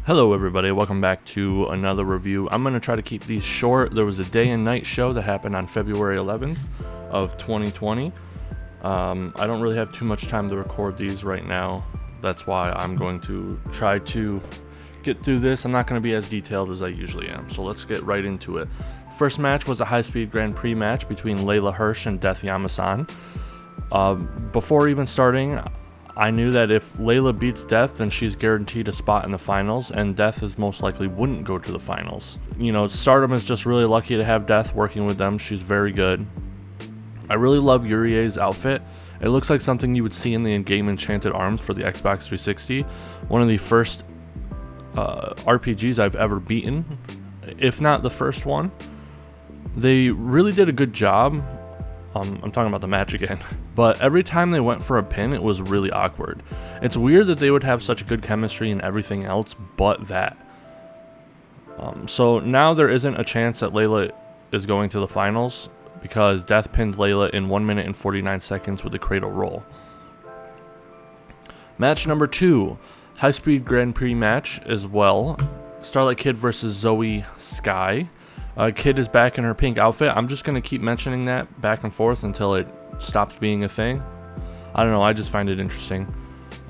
Hello everybody, welcome back to another review. I'm going to try to keep these short. There was a day and night show that happened on February 11th of 2020. I don't really have too much time to record these right now. That's why I'm going to try to get through this. I'm not going to be as detailed as I usually am, so let's get right into it. First match was a high-speed Grand Prix match between Laila Hirsch and Death Yamasan. Before even starting, I knew that if Laila beats Death, then she's guaranteed a spot in the finals, and Death is most likely wouldn't go to the finals. You know, Stardom is just really lucky to have Death working with them. She's very good. I really love Urie's outfit. It looks like something you would see in the in-game Enchanted Arms for the Xbox 360. One of the first RPGs I've ever beaten, if not the first one. They really did a good job. I'm talking about the match again, but every time they went for a pin, it was really awkward. It's weird that they would have such good chemistry and everything else but that. So now there isn't a chance that Laila is going to the finals because Death pinned Laila in 1 minute and 49 seconds with a cradle roll. Match number 2, high-speed Grand Prix match as well. Starlight Kid versus Zoey Sky. Kid is back in her pink outfit. I'm just going to keep mentioning that back and forth until it stops being a thing. I don't know, I just find it interesting.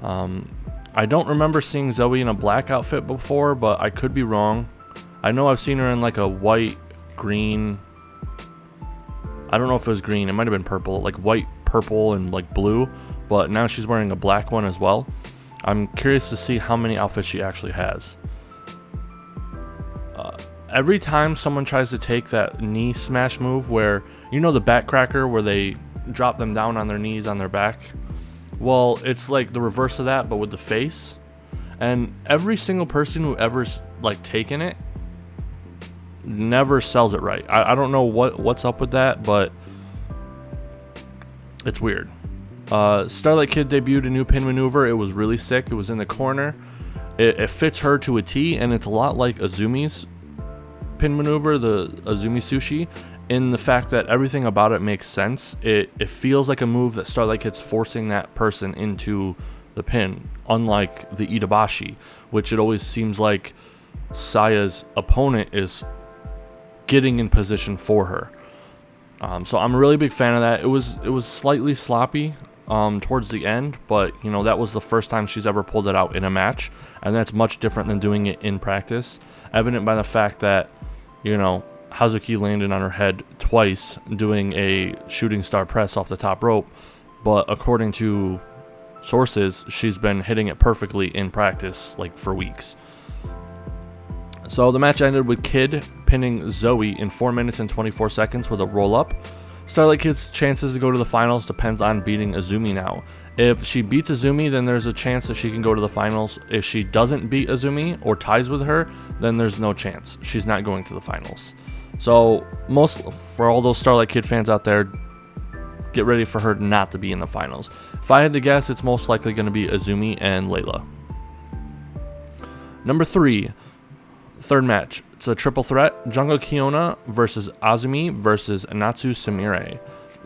I don't remember seeing Zoey in a black outfit before, but I could be wrong. I know I've seen her in like a white, green, I don't know if it was green, it might have been purple, like white, purple, and like blue, but now she's wearing a black one as well. I'm curious to see how many outfits she actually has. Every time someone tries to take that knee smash move where, you know, the back cracker where they drop them down on their knees on their back? Well, it's like the reverse of that, but with the face. And every single person who ever's like taken it never sells it right. I don't know what's up with that, but it's weird. Starlight Kid debuted a new pin maneuver. It was really sick. It was in the corner. It fits her to a T, and it's a lot like Azumi's pin maneuver, the Azumi sushi, in the fact that everything about it makes sense. It feels like a move that Starlight Kid's forcing that person into the pin, unlike the Itabashi, which it always seems like Saya's opponent is getting in position for her. So I'm a really big fan of that. It was slightly sloppy towards the end, but you know, that was the first time she's ever pulled it out in a match, and that's much different than doing it in practice, evident by the fact that, you know, Hazuki landed on her head twice doing a shooting star press off the top rope, but according to sources, she's been hitting it perfectly in practice like for weeks. So the match ended with Kid pinning Zoey in 4 minutes and 24 seconds with a roll-up. Starlight Kid's chances to go to the finals depends on beating Azumi now. If she beats Azumi, then there's a chance that she can go to the finals. If she doesn't beat Azumi or ties with her, then there's no chance. She's not going to the finals. So for all those Starlight Kid fans out there, get ready for her not to be in the finals. If I had to guess, it's most likely going to be Azumi and Laila. Number 3, third match. It's a triple threat. Jungle Kiona versus Azumi versus Natsu Sumire.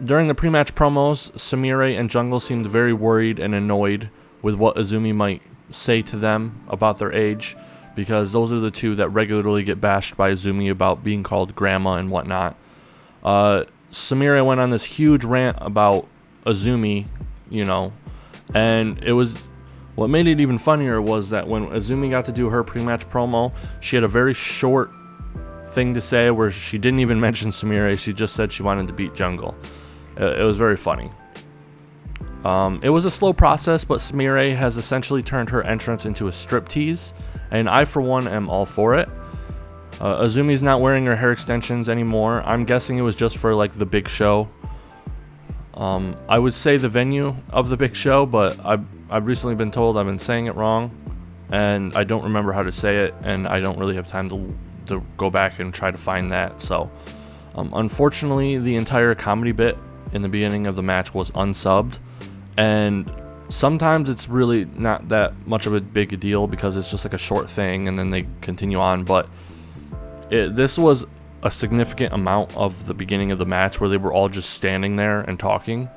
During the pre-match promos, Sumire and Jungle seemed very worried and annoyed with what Azumi might say to them about their age, because those are the two that regularly get bashed by Azumi about being called grandma and whatnot. Sumire went on this huge rant about Azumi, you know, and what made it even funnier was that when Azumi got to do her pre-match promo, she had a very short thing to say where she didn't even mention Sumire. She just said she wanted to beat Jungle. It was very funny. It was a slow process, but Sumire has essentially turned her entrance into a striptease, and I, for one, am all for it. Azumi's not wearing her hair extensions anymore. I'm guessing it was just for like the big show. I would say the venue of the big show, but I've recently been told I've been saying it wrong, and I don't remember how to say it, and I don't really have time to go back and try to find that. So unfortunately, the entire comedy bit in the beginning of the match was unsubbed, and sometimes it's really not that much of a big deal because it's just like a short thing and then they continue on, but this was a significant amount of the beginning of the match where they were all just standing there and talking,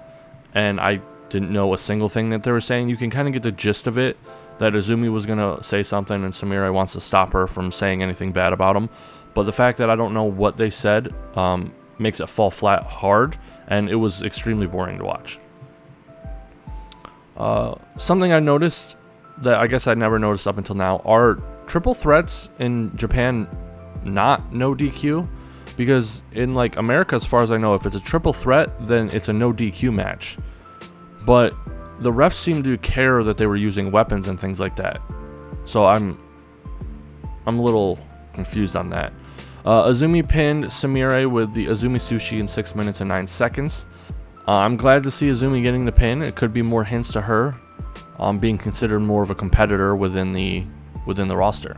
and I didn't know a single thing that they were saying. You can kind of get the gist of it. that Azumi was going to say something and Sumire wants to stop her from saying anything bad about him. But the fact that I don't know what they said makes it fall flat hard, and it was extremely boring to watch. Something I noticed that I guess I never noticed up until now are triple threats in Japan not no DQ, because in like America, as far as I know, if it's a triple threat, then it's a no DQ match. But the refs seem to care that they were using weapons and things like that. So I'm a little confused on that. Azumi pinned Sumire with the Azumi Sushi in 6 minutes and 9 seconds. I'm glad to see Azumi getting the pin. It could be more hints to her being considered more of a competitor within the roster.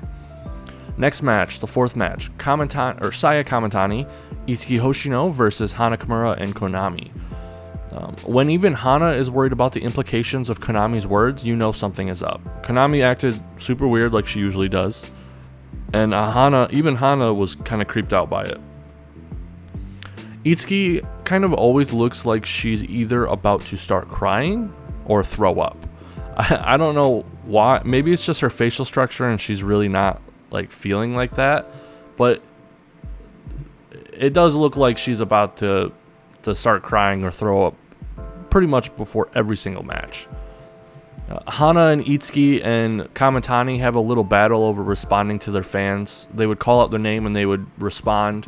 Next match, the fourth match, Saya Kamitani, Itsuki Hoshino versus Hana Kimura and Konami. When even Hana is worried about the implications of Konami's words, you know something is up. Konami acted super weird like she usually does, and Hana was kind of creeped out by it. Itsuki kind of always looks like she's either about to start crying or throw up. I don't know why. Maybe it's just her facial structure and she's really not like feeling like that, but it does look like she's about to start crying or throw up pretty much before every single match. Hana and Itsuki and Kamitani have a little battle over responding to their fans. They would call out their name and they would respond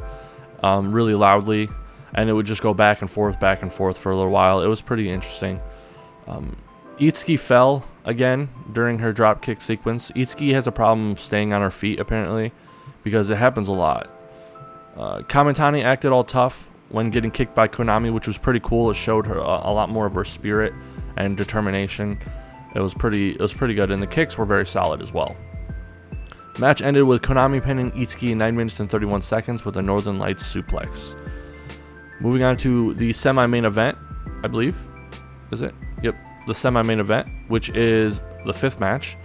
really loudly, and it would just go back and forth for a little while. It was pretty interesting. Itsuki fell again during her drop kick sequence. Itsuki has a problem staying on her feet apparently, because it happens a lot. Kamitani acted all tough when getting kicked by Konami, which was pretty cool. It showed her a lot more of her spirit and determination. It was pretty good, and the kicks were very solid as well. Match ended with Konami pinning Itsuki in 9 minutes and 31 seconds with a Northern Lights suplex. Moving on to the semi-main event, I believe. Is it? Yep. The semi-main event, which is the fifth match.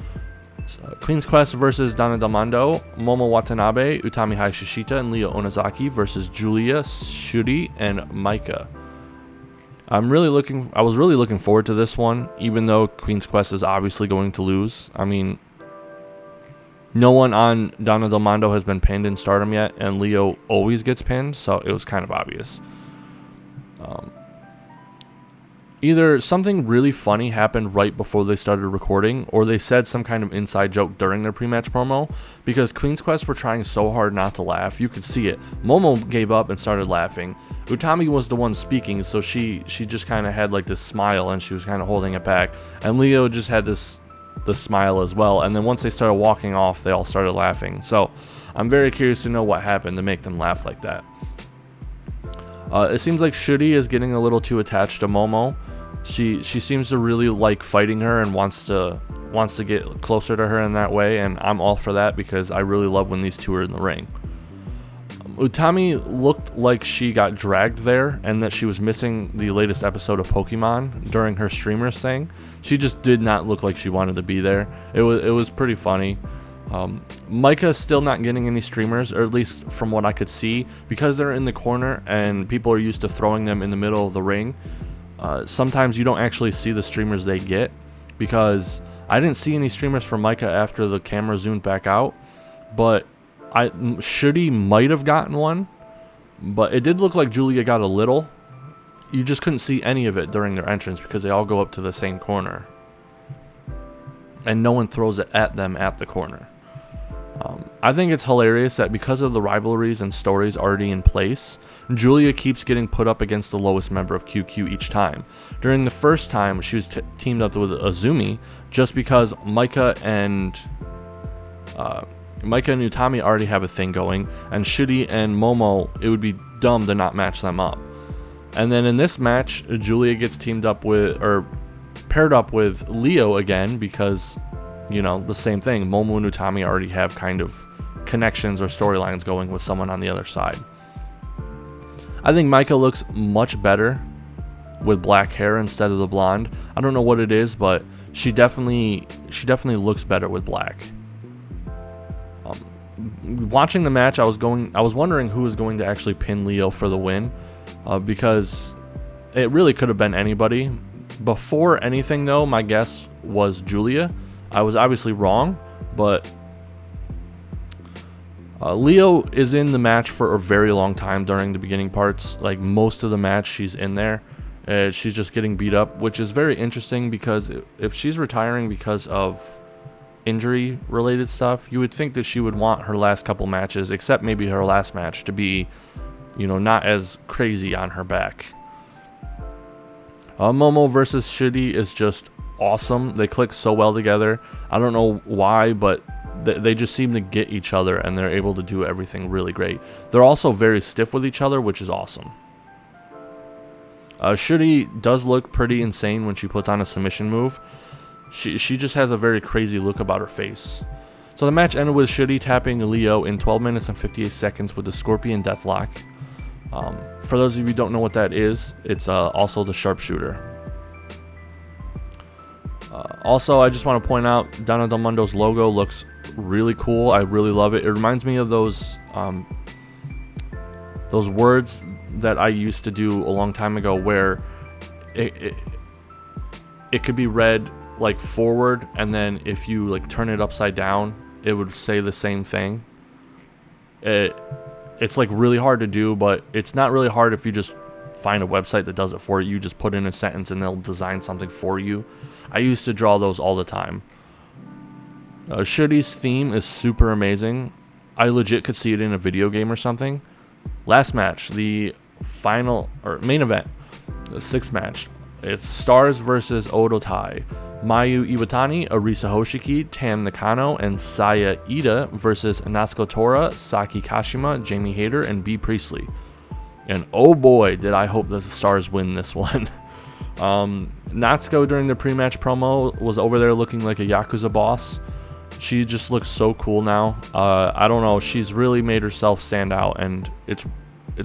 Queen's Quest versus Donna Del Mondo, Momo Watanabe, Utami Hayashishita, and Leah Onozaki versus Julia, Shuri, and Maika. I was really looking forward to this one, even though Queen's Quest is obviously going to lose. I mean, no one on Donna Del Mondo has been pinned in Stardom yet, and Leo always gets pinned, so it was kind of obvious. Either something really funny happened right before they started recording, or they said some kind of inside joke during their pre-match promo, because Queen's Quest were trying so hard not to laugh. You could see it. Momo gave up and started laughing. Utami was the one speaking, so she just kind of had like this smile and she was kind of holding it back. And Leo just had this smile as well. And then once they started walking off, they all started laughing. So I'm very curious to know what happened to make them laugh like that. It seems like Shuri is getting a little too attached to Momo. She seems to really like fighting her and wants to get closer to her in that way, and I'm all for that because I really love when these two are in the ring. Utami looked like she got dragged there and that she was missing the latest episode of Pokemon during her streamers thing. She just did not look like she wanted to be there. It was pretty funny. Maika is still not getting any streamers, or at least from what I could see, because they're in the corner and people are used to throwing them in the middle of the ring. Sometimes you don't actually see the streamers they get, because I didn't see any streamers for Maika after the camera zoomed back out, but Shuri might have gotten one, but it did look like Julia got a little. You just couldn't see any of it during their entrance because they all go up to the same corner and no one throws it at them at the corner. I think it's hilarious that because of the rivalries and stories already in place, Julia keeps getting put up against the lowest member of QQ each time. During the first time, she was teamed up with Azumi just because Maika and Utami already have a thing going, and Shuri and Momo, it would be dumb to not match them up. And then in this match, Julia gets paired up with Leo again because, you know, the same thing. Momo and Utami already have kind of connections or storylines going with someone on the other side. I think Maika looks much better with black hair instead of the blonde. I don't know what it is, but she definitely looks better with black. Watching the match, I was wondering who was going to actually pin Leo for the win, because it really could have been anybody. Before anything though, my guess was Julia, I was obviously wrong, but Leo is in the match for a very long time during the beginning parts. Like most of the match, she's in there. She's just getting beat up, which is very interesting because if she's retiring because of injury related stuff, you would think that she would want her last couple matches, except maybe her last match, to be, you know, not as crazy on her back. Momo versus Shitty is just awesome. They click so well together. I don't know why, but they just seem to get each other, and they're able to do everything really great. They're also very stiff with each other, which is awesome. Shitty does look pretty insane when she puts on a submission move. She just has a very crazy look about her face. So the match ended with Shitty tapping Leo in 12 minutes and 58 seconds with the Scorpion Deathlock. For those of you who don't know what that is, it's also the sharpshooter. Also, I just want to point out Donna Del Mondo's logo looks really cool. I really love it. It reminds me of those words that I used to do a long time ago, where it could be read like forward, and then if you like turn it upside down, it would say the same thing. It's like really hard to do, but it's not really hard if you just find a website that does it for you. You just put in a sentence and they'll design something for you. I used to draw those all the time. Shitty's theme is super amazing. I legit could see it in a video game or something. Last match, the final or main event, the sixth match. It's Stars versus Odle, Mayu Iwatani, Arisa Hoshiki, Tam Nakano, and Saya Ida versus Natsuko Tora, Saki Kashima, Jamie Hayter, and B. Priestley. And oh boy, did I hope that the Stars win this one. Natsuko during the pre-match promo was over there looking like a Yakuza boss. She just looks so cool now. I don't know, she's really made herself stand out, and it's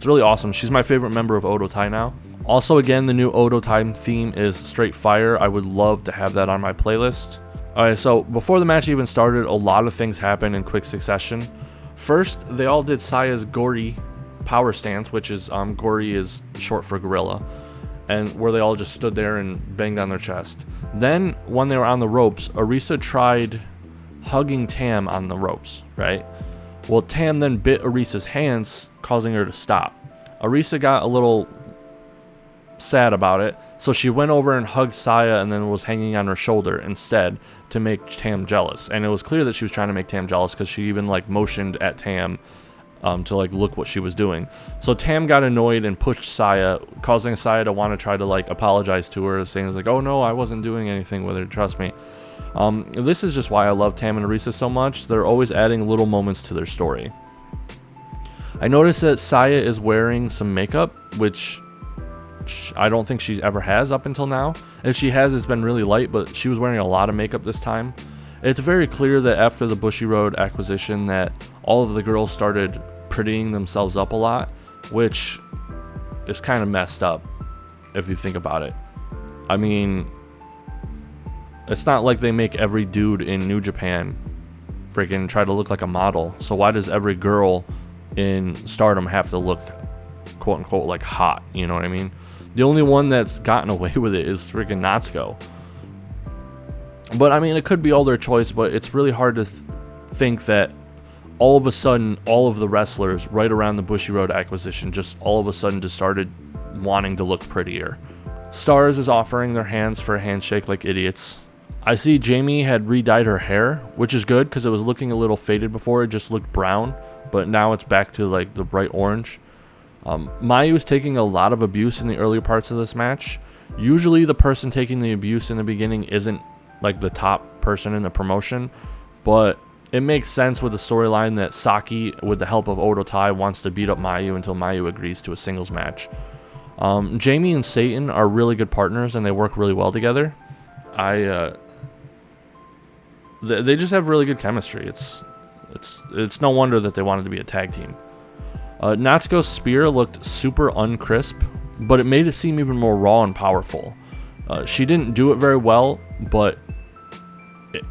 really awesome. She's my favorite member of Odle now. Also, again, the new Odle theme is straight fire. I would love to have that on my playlist. Alright, so before the match even started, a lot of things happened in quick succession. First, they all did Saya's Gori power stance, which is, Gori is short for gorilla, and where they all just stood there and banged on their chest. Then, when they were on the ropes, Arisa tried hugging Tam on the ropes, right? Well, Tam then bit Arisa's hands, causing her to stop. Arisa got a little sad about it, so she went over and hugged Saya and then was hanging on her shoulder instead to make Tam jealous. And it was clear that she was trying to make Tam jealous, because she even like motioned at Tam to like look what she was doing. So Tam got annoyed and pushed Saya, causing Saya to want to try to like apologize to her, saying like, oh no, I wasn't doing anything with her, trust me. This is just why I love Tam and Arisa so much. They're always adding little moments to their story. I noticed that Saya is wearing some makeup, which I don't think she ever has up until now. If she has, it's been really light, but she was wearing a lot of makeup this time. It's very clear that after the Bushiroad acquisition that all of the girls started prettying themselves up a lot, which is kind of messed up if you think about it. I mean, it's not like they make every dude in New Japan freaking try to look like a model. So why does every girl in Stardom have to look quote unquote like hot? You know what I mean? The only one that's gotten away with it is freaking Natsuko. But I mean, it could be all their choice, but it's really hard to think that all of a sudden all of the wrestlers right around the Bushiroad acquisition just all of a sudden just started wanting to look prettier. Stars is offering their hands for a handshake like idiots. I see Jamie had re-dyed her hair, which is good because it was looking a little faded before. It just looked brown, but now it's back to like the bright orange. Mayu is taking a lot of abuse in the earlier parts of this match. Usually the person taking the abuse in the beginning isn't like the top person in the promotion, but it makes sense with the storyline that Saki, with the help of Odle, wants to beat up Mayu until Mayu agrees to a singles match. Jamie and Satan are really good partners and they work really well together. They just have really good chemistry. It's no wonder that they wanted to be a tag team. Natsuko's spear looked super uncrisp, but it made it seem even more raw and powerful. She didn't do it very well, but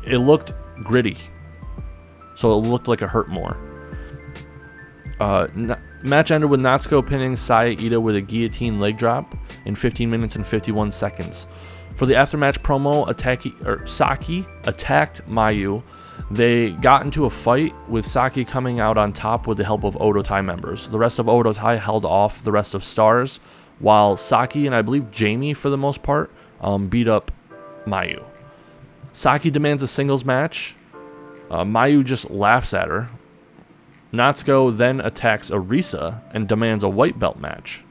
it looked gritty, so it looked like it hurt more. Match ended with Natsuko pinning Saya Ida with a guillotine leg drop in 15 minutes and 51 seconds. For the aftermatch promo, Saki attacked Mayu. They got into a fight with Saki coming out on top with the help of Odotai members. The rest of Odotai held off the rest of Stars, while Saki and I believe Jamie, for the most part, beat up Mayu. Saki demands a singles match. Mayu just laughs at her. Natsuko then attacks Arisa and demands a white belt match.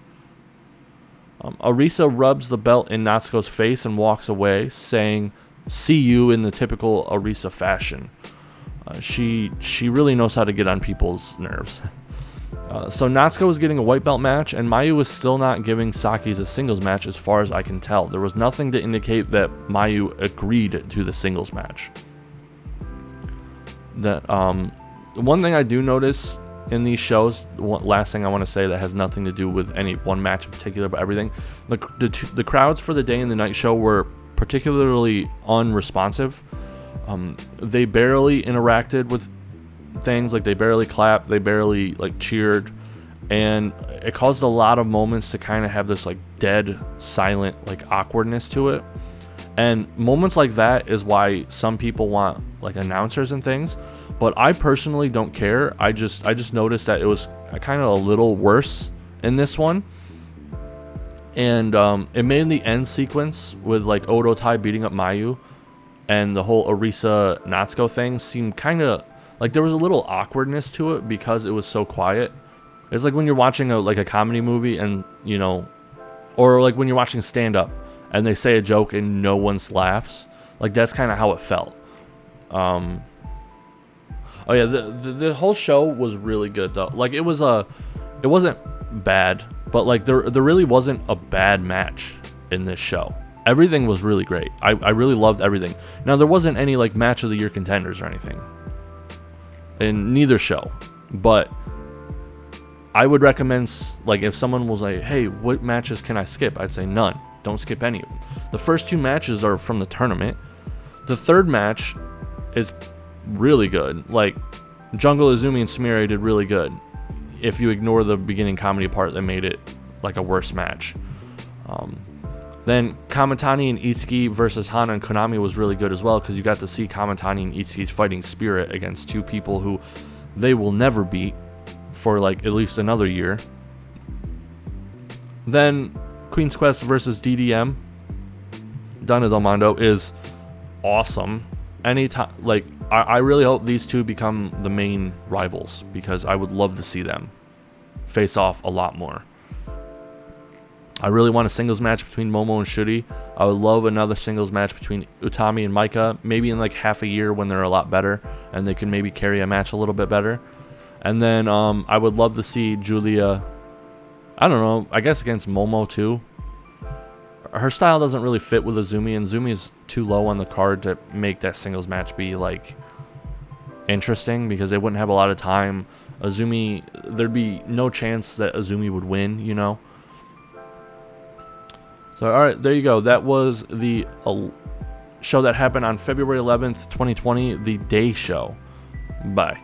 Arisa rubs the belt in Natsuko's face and walks away, saying, "See you," in the typical Arisa fashion. She really knows how to get on people's nerves. So Natsuko was getting a white belt match, and Mayu was still not giving Saki's a singles match as far as I can tell. There was nothing to indicate that Mayu agreed to the singles match. One thing I do notice in these shows, last thing I want to say that has nothing to do with any one match in particular, but everything, the crowds for the day and the night show were particularly unresponsive. They barely interacted with things, like they barely clapped, they barely like cheered, and it caused a lot of moments to kind of have this like dead, silent, like awkwardness to it. And moments like that is why some people want like announcers and things, but I personally don't care. I just noticed that it was kind of a little worse in this one, and it made the end sequence with like Odotai beating up Mayu and the whole Arisa Natsuko thing seem kind of like there was a little awkwardness to it because it was so quiet. It's like when you're watching a comedy movie and, you know, or like when you're watching stand-up and they say a joke and no one laughs. Like that's kind of how it felt. Oh yeah, the whole show was really good though. Like it wasn't bad, but like there really wasn't a bad match in this show. Everything was really great. I really loved everything. Now there wasn't any like match of the year contenders or anything in neither show, but I would recommend, like, if someone was like, hey, what matches can I skip? I'd say none. Don't skip any of them. The first two matches are from the tournament. The third match is really good. Like, Jungle, Azumi, and Sumire did really good. If you ignore the beginning comedy part that made it like a worse match. Then Kamatani and Itsuki versus Hana and Konami was really good as well, because you got to see Kamatani and Itsuki's fighting spirit against two people who they will never beat for like at least another year. Then Queen's Quest versus DDM, Donna Del Mondo, is awesome. Anytime, like, I really hope these two become the main rivals, because I would love to see them face off a lot more. I really want a singles match between Momo and Shuri. I would love another singles match between Utami and Maika, maybe in like half a year when they're a lot better and they can maybe carry a match a little bit better. And then I would love to see Julia, I don't know, I guess against Momo too. Her style doesn't really fit with Azumi, and Azumi is too low on the card to make that singles match be like interesting, because they wouldn't have a lot of time. Azumi, there'd be no chance that Azumi would win, you know. So, alright, there you go. That was the show that happened on February 11th, 2020, the day show. Bye.